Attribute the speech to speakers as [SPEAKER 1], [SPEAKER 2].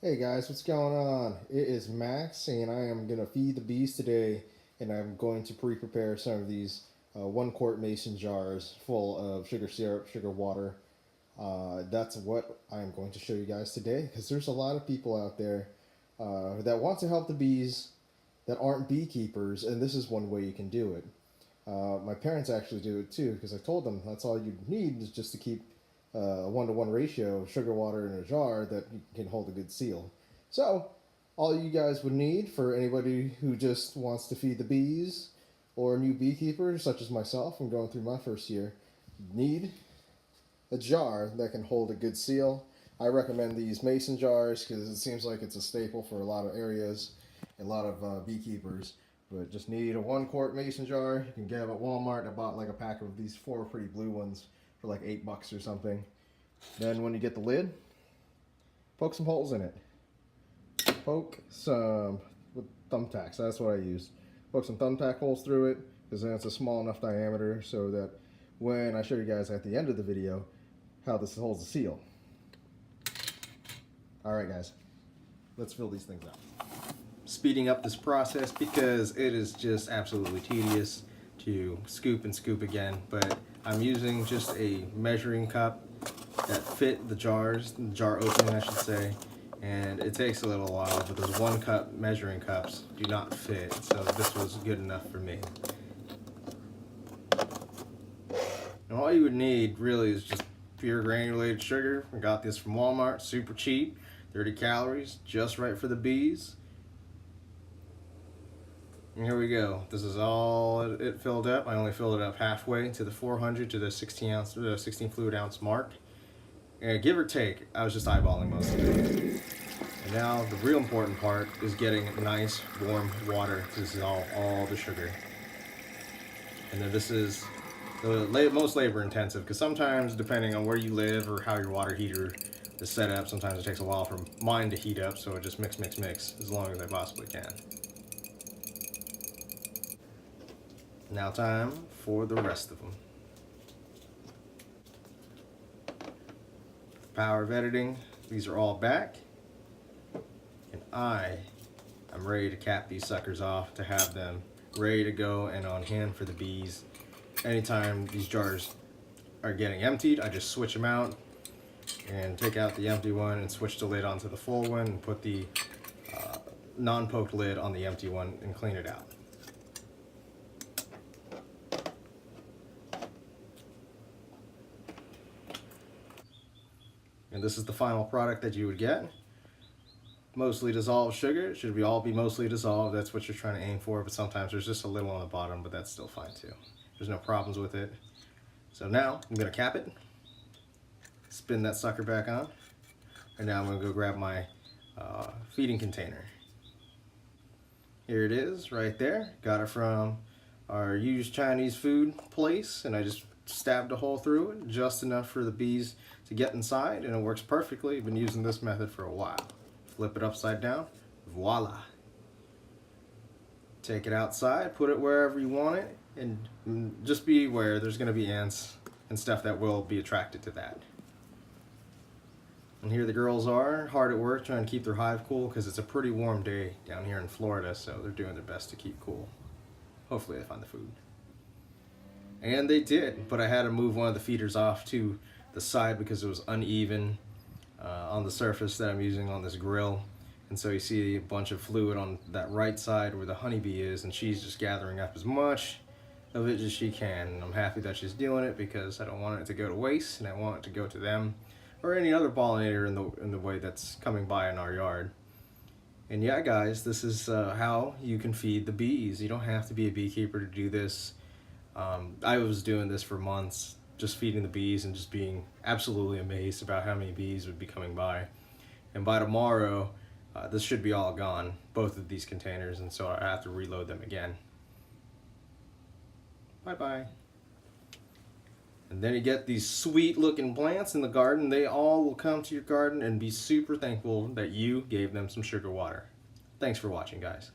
[SPEAKER 1] Hey guys, what's going on? It is Max, and I am going to feed the bees today, and I'm going to pre-prepare some of these 1 quart mason jars full of sugar syrup, sugar water. That's what I'm going to show you guys today, because there's a lot of people out there that want to help the bees that aren't beekeepers, and this is one way you can do it. My parents actually do it too, because I told them that's all you need is just to keep a 1-to-1 ratio of sugar water in a jar that can hold a good seal. So, all you guys would need for anybody who just wants to feed the bees or a new beekeeper, such as myself, I'm going through my first year, need a jar that can hold a good seal. I recommend these mason jars because it seems like it's a staple for a lot of areas and a lot of beekeepers. But just need a 1 quart mason jar. You can get them at Walmart. I bought like a pack of these 4 pretty blue ones for like $8 or something. Then when you get the lid, poke some holes in it. Poke some with thumbtacks. That's what I use. Poke some thumbtack holes through it because then it's a small enough diameter so that when I show you guys at the end of the video how this holds the seal. Alright guys, let's fill these things up. Speeding up this process because it is just absolutely tedious to scoop and scoop again, but I'm using just a measuring cup that fit the jars, the jar opening I should say, and it takes a little while, but those 1 cup measuring cups do not fit, so this was good enough for me. And all you would need really is just pure granulated sugar. I got this from Walmart, super cheap, 30 calories, just right for the bees. And here we go. This is all it filled up. I only filled it up halfway to the 400 to the 16 fluid ounce mark. And give or take, I was just eyeballing most of it. And now the real important part is getting nice warm water to dissolve all the sugar. And then this is the most labor intensive because sometimes depending on where you live or how your water heater is set up, sometimes it takes a while for mine to heat up, so it just mix as long as I possibly can. Now time for the rest of them. The power of editing, these are all back. And I'm ready to cap these suckers off to have them ready to go and on hand for the bees. Anytime these jars are getting emptied, I just switch them out and take out the empty one and switch the lid onto the full one and put the non-poked lid on the empty one and clean it out. And this is the final product that you would get. Mostly dissolved sugar. It should all be mostly dissolved. That's what you're trying to aim for, but sometimes there's just a little on the bottom, but that's still fine too. There's no problems with it. So now I'm gonna cap it, spin that sucker back on, and now I'm gonna go grab my feeding container. Here it is right there. Got it from our used Chinese food place, and I just stabbed a hole through it, just enough for the bees to get inside, and it works perfectly. I've been using this method for a while. Flip it upside down, voila. Take it outside, put it wherever you want it, and just be aware there's gonna be ants and stuff that will be attracted to that. And here the girls are, hard at work trying to keep their hive cool because it's a pretty warm day down here in Florida, so they're doing their best to keep cool. Hopefully they find the food. And they did, but I had to move one of the feeders off to the side because it was uneven on the surface that I'm using on this grill. And so you see a bunch of fluid on that right side where the honeybee is, and she's just gathering up as much of it as she can. And I'm happy that she's doing it because I don't want it to go to waste, and I want it to go to them or any other pollinator in the way that's coming by in our yard. And yeah, guys, this is how you can feed the bees. You don't have to be a beekeeper to do this. I was doing this for months, just feeding the bees and just being absolutely amazed about how many bees would be coming by. And by tomorrow, this should be all gone, both of these containers, and so I have to reload them again. Bye-bye. And then you get these sweet looking plants in the garden. They all will come to your garden and be super thankful that you gave them some sugar water. Thanks for watching, guys.